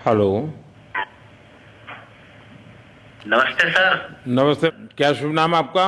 Hello. नमस्ते sir. नमस्ते। क्या शुभ नाम आपका?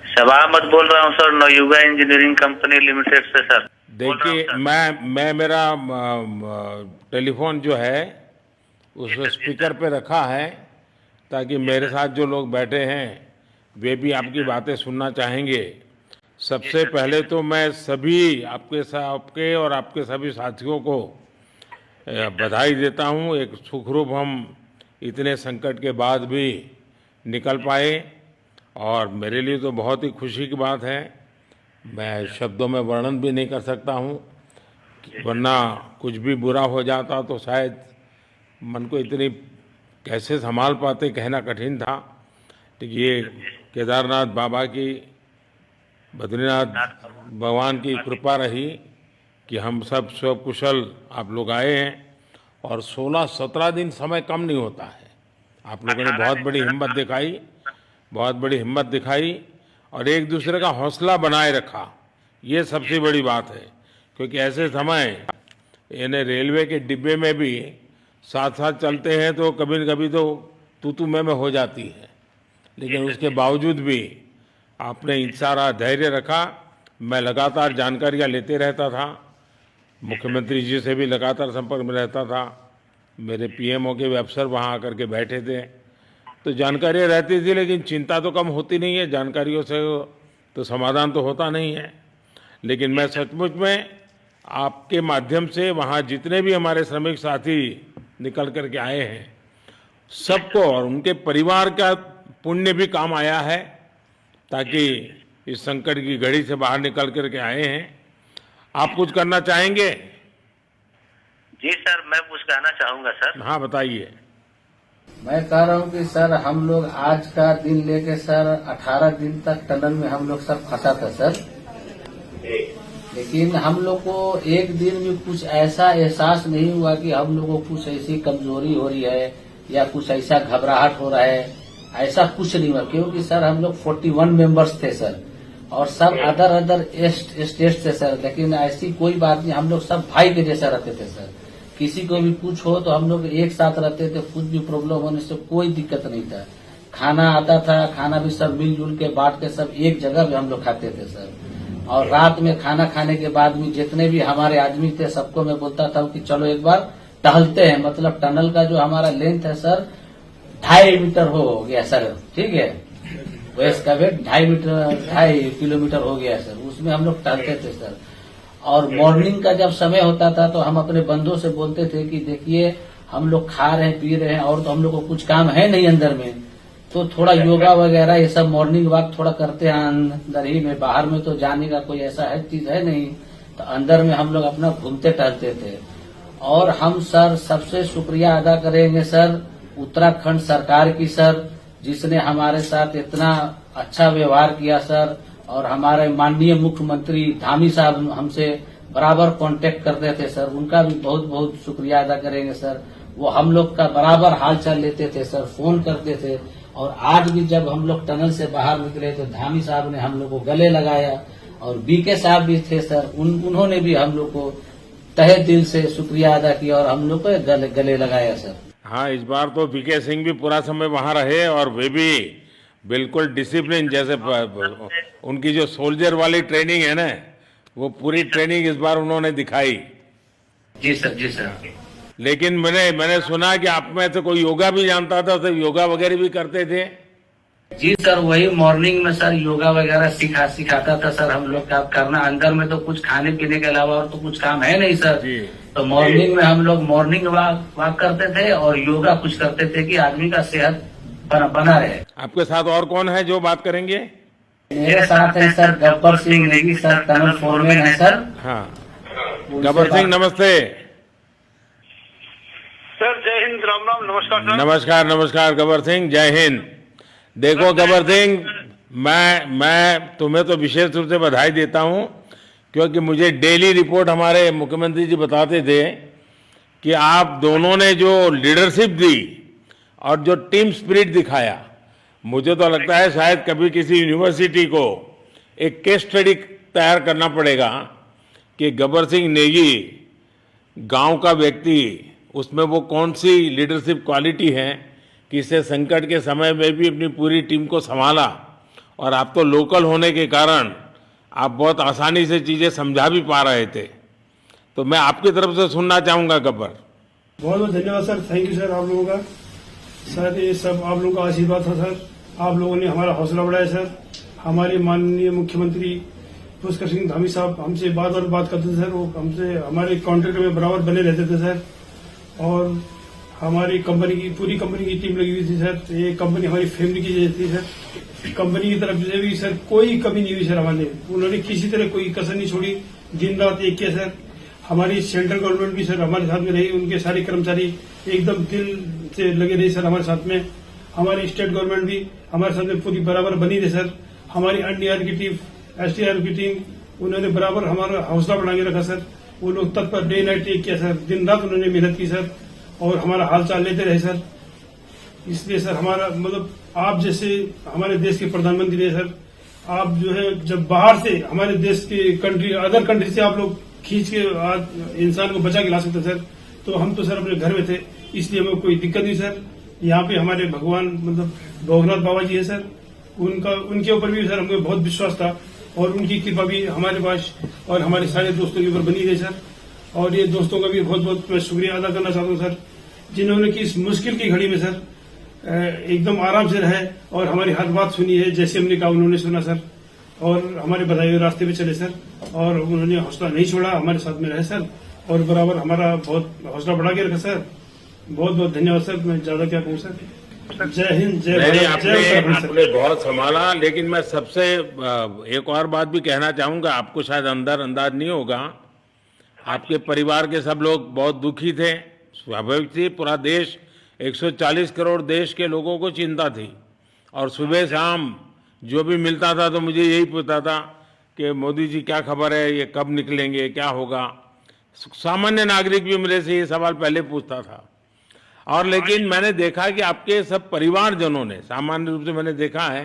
शबा अहमद बोल रहा हूँ sir, Navayuga engineering company limited से सर। बोल रहा हूँ देखिए, सर। मैं मेरा टेलीफोन जो है जी उस सर, जी स्पीकर सर। पे रखा है ताकि जी मेरे सर। साथ जो लोग बैठे हैं वे भी जी आपकी सर। बातें सुनना चाहेंगे। जी सबसे सर, जी पहले सर। तो मैं सभी आपके और आपके सभी साथियों को जी सर। बधाई देता हूँ। एक सुखरूप हम इतने संकट के बाद भी निकल जी सर। पाए और मेरे लिए तो बहुत ही खुशी की बात है। जी मैं सर। शब्दों में वर्णन भी नहीं कर सकता हूँ, जी सर। वरना कुछ भी बुरा हो जाता तो शायद मन को इतनी कैसे संभाल पाते कहना कठिन था। तो जी ये सर। जी सर। केदारनाथ बाबा की, बद्रीनाथ भगवान की कृपा रही कि हम सब स्वकुशल आप लोग आए हैं। और 16-17 दिन समय कम नहीं होता है। आप लोगों ने 18 बहुत दिन बड़ी सर। हिम्मत दिखाई, बहुत बड़ी हिम्मत दिखाई और एक जी दूसरे सर। का हौसला बनाए रखा। ये जी सबसे सर। बड़ी बात है, क्योंकि जी ऐसे सर। समय यानी रेलवे के डिब्बे में भी साथ साथ जी चलते हैं तो कभी न कभी तो तू में हो जाती है, जी लेकिन सर। उसके जी सर। बावजूद भी आपने जी सर। सारा धैर्य रखा। मैं लगातार जानकारियां लेते रहता था, जी सर। मुख्यमंत्री जी से भी लगातार संपर्क में रहता था, मेरे जी सर। पीएमओ के भी अफसर वहाँ आकर के बैठे थे, तो जानकारियाँ रहती थी, लेकिन चिंता तो कम होती नहीं है। जानकारियों से तो समाधान तो होता नहीं है। लेकिन जी मैं सर। सचमुच में आपके माध्यम से वहाँ जितने भी हमारे श्रमिक साथी निकल कर के आए हैं, जी सबको सर। और उनके परिवार का पुण्य भी काम आया है, जी ताकि सर। जी सर। इस संकट की घड़ी से बाहर निकल कर के आए हैं। आप जी कुछ सर। करना चाहेंगे? जी सर, मैं कुछ कहना चाहूंगा सर। हाँ, बताइए। मैं कह रहा हूँ कि सर हम लोग आज का दिन लेके सर 18 दिन तक टनल में हम लोग सब फंसा था सर। लेकिन हम लोग को एक दिन भी कुछ ऐसा एहसास नहीं हुआ कि हम लोग को कुछ ऐसी कमजोरी हो रही है या कुछ ऐसा घबराहट हो रहा है। ऐसा कुछ नहीं हुआ, क्योंकि सर हम लोग 41 मेंबर्स थे सर, और सब अदर अदर स्टेट से सर। लेकिन ऐसी कोई बात नहीं, हम लोग सब भाई के जैसा रहते थे सर। किसी को भी कुछ हो तो हम लोग एक साथ रहते थे, कुछ भी प्रॉब्लम होने से कोई दिक्कत नहीं था। खाना आता था, खाना भी सब मिलजुल के बांट के सब एक जगह भी हम लोग खाते थे सर। और रात में खाना खाने के बाद भी जितने भी हमारे आदमी थे सबको मैं बोलता था कि चलो एक बार टहलते हैं। मतलब टनल का जो हमारा लेंथ है सर 2.5 मीटर हो गया सर, ठीक है। वेस्ट का वेट 2.5 किलोमीटर हो गया सर। उसमें हम लोग टहलते थे सर। और मॉर्निंग का जब समय होता था तो हम अपने बंधुओं से बोलते थे कि देखिए हम लोग खा रहे हैं पी रहे हैं और तो हम लोग को कुछ काम है नहीं अंदर में, तो थोड़ा योगा वगैरह ये सब मॉर्निंग वॉक थोड़ा करते हैं अंदर ही में। बाहर में तो जाने का कोई ऐसा है चीज है नहीं, तो अंदर में हम लोग अपना घूमते टहलते थे। और हम सर सबसे शुक्रिया अदा करेंगे सर उत्तराखंड सरकार की सर, जिसने हमारे साथ इतना अच्छा व्यवहार किया सर। और हमारे माननीय मुख्यमंत्री धामी साहब हमसे बराबर कांटेक्ट करते थे सर, उनका भी बहुत बहुत शुक्रिया अदा करेंगे सर। वो हम लोग का बराबर हाल चाल लेते थे सर, फोन करते थे। और आज भी जब हम लोग टनल से बाहर निकले तो धामी साहब ने हम लोग को गले लगाया, और बीके साहब भी थे सर, उन्होंने भी हम लोग को तहे दिल से शुक्रिया अदा किया और हम लोग को गले लगाया सर। हाँ, इस बार तो बीके सिंह भी पूरा समय वहाँ रहे और वे भी बिल्कुल डिसिप्लिन, जैसे उनकी जो सोल्जर वाली ट्रेनिंग है ना, वो पूरी ट्रेनिंग इस बार उन्होंने दिखाई। जी सर। जी सर। लेकिन मैंने सुना कि आप में से कोई योगा भी जानता था, तो योगा वगैरह भी करते थे। जी सर, वही मॉर्निंग में सर योगा वगैरह सिखाता था सर हम लोग का करना। अंदर में तो कुछ खाने पीने के अलावा और तो कुछ काम है नहीं सर। जी। तो मॉर्निंग में हम लोग मॉर्निंग वॉक करते थे और योगा कुछ करते थे कि आदमी का सेहत बना रहे। आपके साथ और कौन है जो बात करेंगे? मेरे साथ है sir Gabbar Singh Negi sir, tunnel foreman है सर। हाँ, गब्बर सिंह नमस्ते। सर जय हिंद, राम राम, नमस्कार सर। नमस्कार नमस्कार गब्बर सिंह, जय हिंद। देखो गब्बर सिंह, मैं तुम्हें तो विशेष रूप से बधाई देता हूं, क्योंकि मुझे डेली रिपोर्ट हमारे मुख्यमंत्री जी बताते थे कि आप दोनों ने जो लीडरशिप दी और जो टीम स्पिरिट दिखाया, मुझे तो लगता है शायद कभी किसी यूनिवर्सिटी को एक केस स्टडी तैयार करना पड़ेगा कि गब्बर सिंह नेगी गांव का व्यक्ति, उसमें वो कौन सी लीडरशिप क्वालिटी है कि इससे संकट के समय में भी अपनी पूरी टीम को संभाला, और आप तो लोकल होने के कारण आप बहुत आसानी से चीज़ें समझा भी पा रहे थे। तो मैं आपकी तरफ से सुनना चाहूँगा गब्बर। बहुत बहुत धन्यवाद सर, थैंक यू सर आप लोगों का। सर ये सब आप लोगों का आशीर्वाद था सर, आप लोगों ने हमारा हौसला बढ़ाया सर। हमारे माननीय मुख्यमंत्री पुष्कर सिंह धामी साहब हमसे बात करते थे सर, वो हमसे हमारे कॉन्ट्रैक्ट में बराबर बने रहते थे सर। और हमारी कंपनी की पूरी कंपनी की टीम लगी हुई थी सर, ये कंपनी हमारी फैमिली की जैसी थी सर। कंपनी की तरफ से भी सर कोई कमी नहीं हुई सर, हमारे उन्होंने किसी तरह कोई कसर नहीं छोड़ी, दिन रात एक किया सर। हमारी सेंट्रल गवर्नमेंट भी सर हमारे साथ में रही, उनके सारे कर्मचारी एकदम दिल से लगे रहे सर हमारे साथ में। हमारी स्टेट गवर्नमेंट भी हमारे साथ में पूरी बराबर बनी रही सर। हमारी एनडीआर की टीम, एसडीआर की टीम, उन्होंने बराबर हमारा हौसला बढ़ा के रखा सर। वो लोग तत्पर डे नाइट एक किया सर, दिन रात उन्होंने मेहनत की सर और हमारा हाल चाल लेते रहे सर। इसलिए सर हमारा मतलब आप जैसे हमारे देश के प्रधानमंत्री है सर, आप जो है जब बाहर से हमारे देश के कंट्री अदर कंट्री से आप लोग खींच के इंसान को बचा के ला सकते सर, तो हम तो सर अपने घर में थे, इसलिए हमें कोई दिक्कत नहीं सर। यहाँ पे हमारे भगवान मतलब भोगनाथ बाबा जी है सर, उनके ऊपर भी सर हमें बहुत विश्वास था और उनकी कृपा भी हमारे पास और हमारे सारे दोस्तों के ऊपर बनी रही सर। और ये दोस्तों का भी बहुत बहुत मैं शुक्रिया अदा करना चाहता हूँ सर, जिन्होंने कि इस मुश्किल की घड़ी में सर एकदम आराम से रहे और हमारी हर बात सुनी है, जैसे हमने कहा उन्होंने सुना सर और हमारे बताए हुए रास्ते पे चले सर। और उन्होंने हौसला नहीं छोड़ा, हमारे साथ में रहे सर और बराबर हमारा बहुत हौसला बढ़ा के रखा सर। बहुत बहुत धन्यवाद सर, मैं ज्यादा क्या कहूँ सर। जय हिंद, जय भारत, जय उत्तराखंड आपने बहुत संभाला, लेकिन मैं सबसे एक और बात भी कहना चाहूंगा, आपको शायद अंदाज नहीं होगा, आपके परिवार के सब लोग बहुत दुखी थे, स्वाभाविक थी। पूरा देश 140 करोड़ देश के लोगों को चिंता थी और सुबह शाम जो भी मिलता था तो मुझे यही पूछता था कि मोदी जी क्या खबर है, ये कब निकलेंगे, क्या होगा। सामान्य नागरिक भी मेरे से ये सवाल पहले पूछता था। और लेकिन मैंने देखा कि आपके सब परिवारजनों ने, सामान्य रूप से मैंने देखा है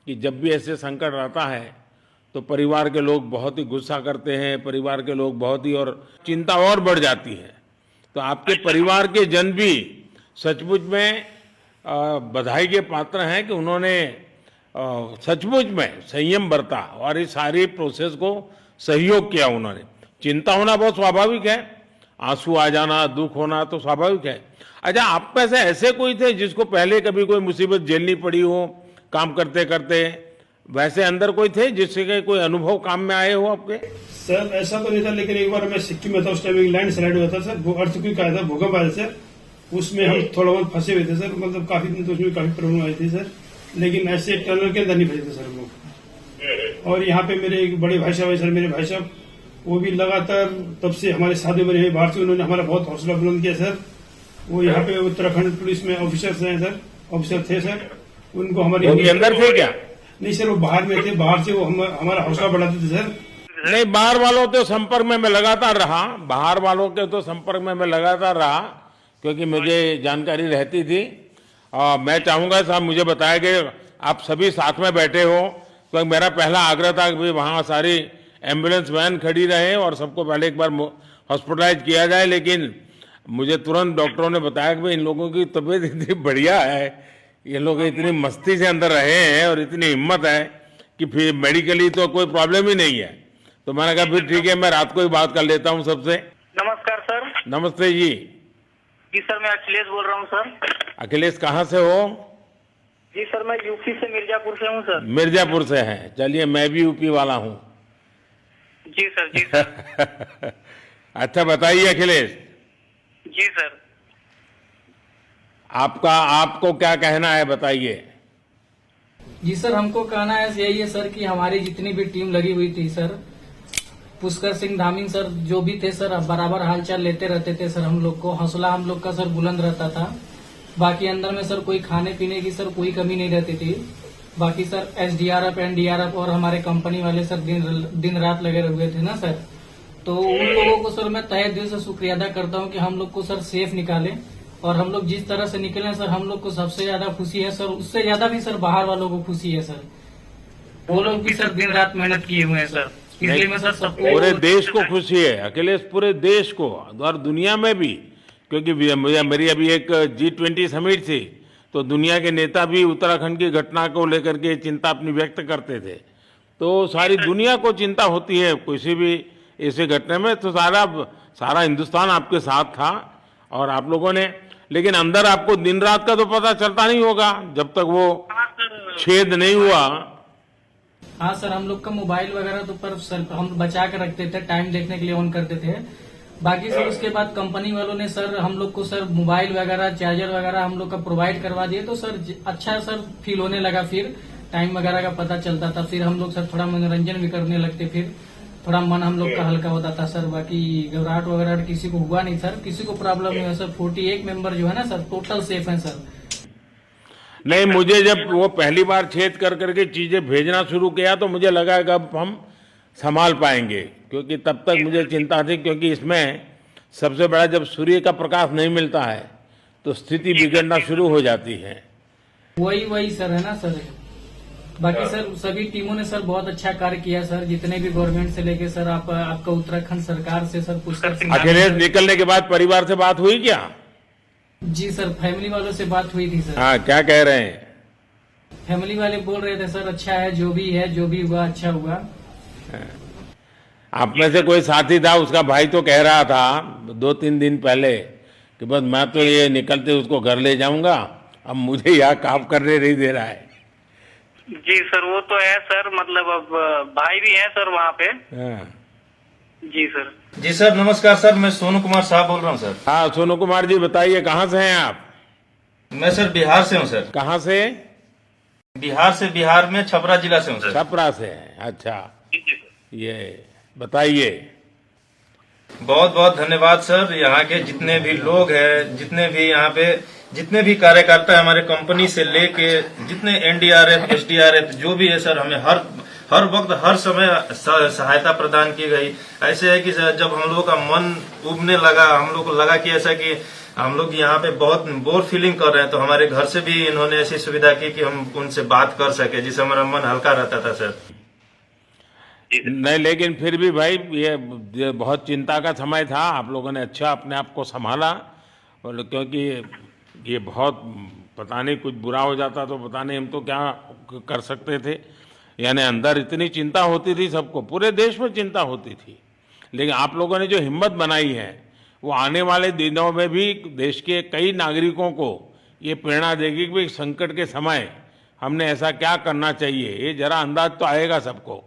कि जब भी ऐसे संकट आता है तो परिवार के लोग बहुत ही गुस्सा करते हैं, परिवार के लोग बहुत ही, और चिंता और बढ़ जाती है। तो आपके परिवार के जन भी सचमुच में बधाई के पात्र हैं कि उन्होंने सचमुच में संयम बरता और इस सारी प्रोसेस को सहयोग किया उन्होंने। चिंता होना बहुत स्वाभाविक है, आंसू आ जाना, दुख होना तो स्वाभाविक है। अच्छा, आप में से ऐसे कोई थे जिसको पहले कभी कोई मुसीबत झेलनी पड़ी हो काम करते करते? वैसे अंदर कोई थे जिससे कोई अनुभव काम में आए हो आपके? सर ऐसा तो नहीं था, लेकिन एक बार मैं सिक्किम में था, उस टाइम लैंड स्लाइड हुआ था सर, वो अर्थक्वेक आया था, भूकंप आया सर, उसमें हम थोड़ा बहुत फंसे हुए थे सर, मतलब काफी दिन तो उसमें काफी प्रॉब्लम आई थी सर, लेकिन ऐसे टनल के अंदर नहीं फंसे थे सर हम लोग। और यहाँ पे मेरे एक बड़े भाई साहब है सर, मेरे भाई साहब वो भी लगातार तब से हमारे साथ में रहे बाहर से, उन्होंने हमारा बहुत हौसला बुलंद किया सर। वो यहाँ पे उत्तराखंड पुलिस में ऑफिसर्स हैं सर, ऑफिसर थे सर, उनको हमारे अंदर थे क्या? नहीं सर, वो बाहर में थे, बाहर से वो हमारा हौसला बढ़ाते थे सर। नहीं, बाहर वालों के संपर्क में मैं लगातार रहा, बाहर वालों के तो संपर्क में मैं लगातार रहा क्योंकि मुझे जानकारी रहती थी। और मैं चाहूंगा साहब, मुझे बताया कि आप सभी साथ में बैठे हो, तो मेरा पहला आग्रह था कि वहाँ सारी एम्बुलेंस वैन खड़ी रहे और सबको पहले एक बार हॉस्पिटलाइज किया जाए। लेकिन मुझे तुरंत डॉक्टरों ने बताया कि इन लोगों की तबीयत इतनी बढ़िया है, ये लोग इतनी मस्ती से अंदर रहे हैं और इतनी हिम्मत है कि फिर मेडिकली तो कोई प्रॉब्लम ही नहीं है। तो मैंने कहा फिर ठीक है, मैं रात को ही बात कर लेता हूँ सबसे। नमस्कार सर। नमस्ते जी। जी सर, मैं अखिलेश बोल रहा हूँ सर। अखिलेश कहाँ से हो? जी सर, मैं यूपी से मिर्जापुर से हूँ सर। मिर्जापुर से हैं, चलिए मैं भी यूपी वाला हूँ। जी सर, जी सर। अच्छा बताइए अखिलेश, जी सर। आपको क्या कहना है, बताइए। जी सर, हमको कहना है यही है सर कि हमारी जितनी भी टीम लगी हुई थी सर, पुष्कर सिंह धामी सर जो भी थे सर, बराबर हालचाल लेते रहते थे सर, हम लोग को हौसला हम लोग का सर बुलंद रहता था। बाकी अंदर में सर कोई खाने पीने की सर कोई कमी नहीं रहती थी। बाकी सर एसडीआरएफ, एनडीआरएफ और हमारे कंपनी वाले सर दिन रात लगे हुए थे ना सर, तो उन लोगों को सर मैं तहे दिल से शुक्रिया अदा करता हूँ कि हम लोग को सर सेफ निकाले। और हम लोग जिस तरह से निकले सर, हम लोग को सबसे ज्यादा खुशी है सर, उससे ज्यादा भी सर बाहर वालों को खुशी है सर। वो लोग भी सर दिन रात मेहनत किए हुए हैं सर, इसलिए मैं सर सबको, पूरे देश को खुशी है अखिलेश, पूरे देश को और दुनिया में भी, क्योंकि मेरी अभी एक G20 समिट थी, तो दुनिया के नेता भी उत्तराखंड की घटना को लेकर के चिंता अपनी व्यक्त करते थे। तो सारी दुनिया को चिंता होती है किसी भी ऐसे घटना में, तो सारा हिंदुस्तान आपके साथ था और आप लोगों ने, लेकिन अंदर आपको दिन रात का तो पता चलता नहीं होगा जब तक वो छेद नहीं हुआ। हाँ सर, हम लोग का मोबाइल वगैरह तो पर सर हम बचा के रखते थे, टाइम देखने के लिए ऑन करते थे। बाकी सर उसके बाद कंपनी वालों ने सर हम लोग को सर मोबाइल वगैरह, चार्जर वगैरह हम लोग का प्रोवाइड करवा दिए, तो सर अच्छा सर फील होने लगा। फिर टाइम वगैरह का पता चलता था, फिर हम लोग सर थोड़ा मनोरंजन भी करने लगते, फिर थोड़ा मन हम लोग का हल्का होता था सर। बाकी घबराहट वगैरह किसी को हुआ नहीं सर, किसी को प्रॉब्लम नहीं है सर। 41 मेंबर जो है ना सर, टोटल सेफ है सर। नहीं, मुझे जब वो पहली बार छेद कर करके चीजें भेजना शुरू किया तो मुझे लगा कि अब हम संभाल पाएंगे, क्योंकि तब तक मुझे चिंता थी, क्योंकि इसमें सबसे बड़ा जब सूर्य का प्रकाश नहीं मिलता है तो स्थिति बिगड़ना शुरू हो जाती है। वही सर है ना सर। बाकी सर सभी टीमों ने सर बहुत अच्छा कार्य किया सर, जितने भी गवर्नमेंट से लेके सर आपका उत्तराखंड सरकार से सर पुष्कर सिंह। अखिलेश निकलने के बाद परिवार से बात हुई क्या? जी सर, फैमिली वालों से बात हुई थी सर। हाँ, क्या कह रहे हैं? फैमिली वाले बोल रहे थे सर अच्छा है, जो भी हुआ अच्छा हुआ। आप में से कोई साथी था, उसका भाई तो कह रहा था 2-3 दिन पहले कि बस मैं तो ये निकलते उसको घर ले जाऊंगा, अब मुझे यहाँ काम करने नहीं दे रहा है। जी सर, वो तो है सर, मतलब अब भाई भी हैं सर वहाँ पे। हाँ। जी सर। जी सर, नमस्कार सर, मैं सोनू कुमार साहब बोल रहा हूँ सर। हाँ, सोनू कुमार जी बताइए, कहाँ से हैं आप? मैं सर बिहार से हूँ सर। कहाँ से? बिहार में छपरा जिला से हूँ सर। छपरा से हैं, अच्छा। ये बताइए। बहुत बहुत धन्यवाद सर। यहाँ के जितने भी लोग हैं, जितने भी यहाँ पे जितने भी कार्यकर्ता हमारे कंपनी से लेके जितने NDRF, SDRF जो भी है सर, हमें हर वक्त हर समय सहायता प्रदान की गई। ऐसे है कि सर जब हम लोगों का मन उबने लगा, हम लोग को लगा कि ऐसा कि हम लोग यहाँ पे बहुत बोर फीलिंग कर रहे हैं, तो हमारे घर से भी इन्होंने ऐसी सुविधा की कि हम उनसे बात कर सके, जिससे हमारा मन हल्का रहता था सर। नहीं, लेकिन फिर भी भाई ये बहुत चिंता का समय था, आप लोगों ने अच्छा अपने आप को संभाला, और क्योंकि ये बहुत पता नहीं कुछ बुरा हो जाता तो पता नहीं हम तो क्या कर सकते थे। यानी अंदर इतनी चिंता होती थी, सबको, पूरे देश में चिंता होती थी, लेकिन आप लोगों ने जो हिम्मत बनाई है वो आने वाले दिनों में भी देश के कई नागरिकों को ये प्रेरणा देगी कि संकट के समय हमने ऐसा क्या करना चाहिए। ये जरा अंदाज तो आएगा सबको।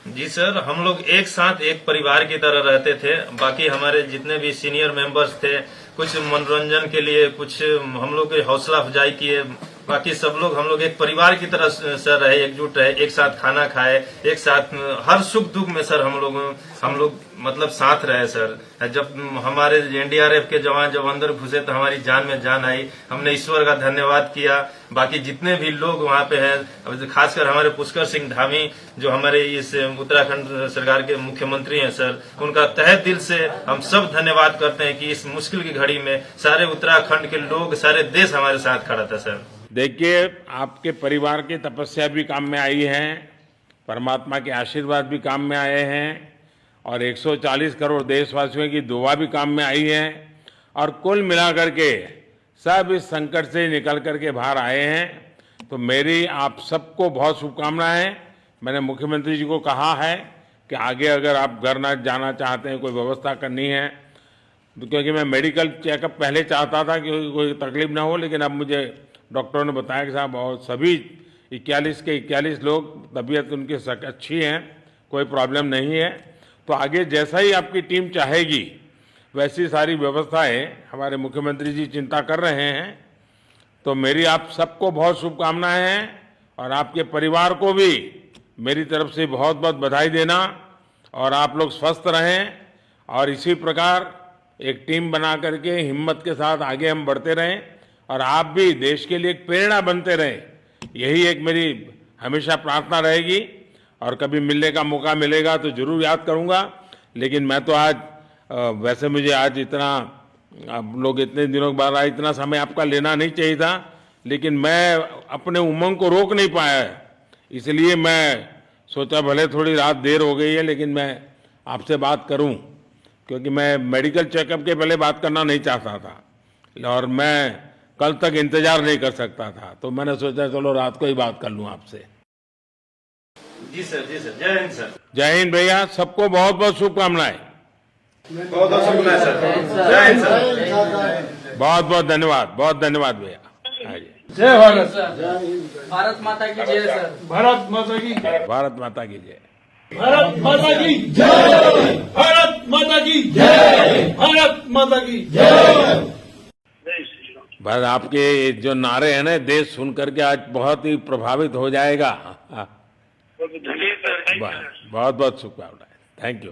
जी सर, हम लोग एक साथ एक परिवार की तरह रहते थे। बाकी हमारे जितने भी सीनियर मेंबर्स थे, कुछ मनोरंजन के लिए, कुछ हम लोग की हौसला अफजाई किए। बाकी सब लोग हम लोग एक परिवार की तरह सर रहे, एकजुट रहे, एक साथ खाना खाए, एक साथ हर सुख दुख में सर हम लोग मतलब साथ रहे सर। जब हमारे NDRF के जवान जब अंदर घुसे तो हमारी जान में जान आई, हमने ईश्वर का धन्यवाद किया। बाकी जितने भी लोग वहाँ पे हैं, खासकर हमारे पुष्कर सिंह धामी जो हमारे इस उत्तराखंड सरकार के मुख्यमंत्री हैं सर, उनका तहे दिल से हम सब धन्यवाद करते हैं कि इस मुश्किल की घड़ी में सारे उत्तराखंड के लोग, सारे देश हमारे साथ खड़ा था सर। देखिए, आपके परिवार की तपस्या भी काम में आई है, परमात्मा के आशीर्वाद भी काम में आए हैं, और 140 करोड़ देशवासियों की दुआ भी काम में आई है, और कुल मिलाकर के सब इस संकट से निकल करके बाहर आए हैं। तो मेरी आप सबको बहुत शुभकामनाएं। मैंने मुख्यमंत्री जी को कहा है कि आगे अगर आप घर न जाना चाहते हैं, कोई व्यवस्था करनी है, तो क्योंकि मैं मेडिकल चेकअप पहले चाहता था कि कोई तकलीफ ना हो, लेकिन अब मुझे डॉक्टरों ने बताया कि साहब और सभी 41 के 41 लोग तबीयत उनकी अच्छी है, कोई प्रॉब्लम नहीं है। तो आगे जैसा ही आपकी टीम चाहेगी वैसी सारी व्यवस्थाएं हमारे मुख्यमंत्री जी चिंता कर रहे हैं। तो मेरी आप सबको बहुत शुभकामनाएं हैं, और आपके परिवार को भी मेरी तरफ से बहुत बहुत बधाई देना, और आप लोग स्वस्थ रहें, और इसी प्रकार एक टीम बना करके हिम्मत के साथ आगे हम बढ़ते रहें, और आप भी देश के लिए एक प्रेरणा बनते रहें। यही एक मेरी हमेशा प्रार्थना रहेगी, और कभी मिलने का मौका मिलेगा तो जरूर याद करूंगा। लेकिन मैं तो आज वैसे मुझे आज इतना, आप लोग इतने दिनों के बाद आए, इतना समय आपका लेना नहीं चाहिए था, लेकिन मैं अपने उमंग को रोक नहीं पाया, इसलिए मैं सोचा भले थोड़ी रात देर हो गई है लेकिन मैं आपसे बात करूं। क्योंकि मैं मेडिकल चेकअप के पहले बात करना नहीं चाहता था और मैं कल तक इंतजार नहीं कर सकता था, तो मैंने सोचा चलो रात को ही बात कर लूं आपसे। जी सर, जय हिंद सर। जय हिंद भैया, सबको बहुत बहुत शुभकामनाएं। बहुत बहुत शुभकामनाएं सर। जय हिंद सर। बहुत बहुत धन्यवाद भैया। आइए। जय भारत। भारत माता की जय सर। भारत माता की जय। भारत माता की जय। भारत माता की जय। भारत माता की जय। भारत माता की जय। बस आपके जो नारे हैं ना, देश सुन करके आज बहुत ही प्रभावित हो जाएगा। बहुत बहुत शुभकामनाएं। Thank you.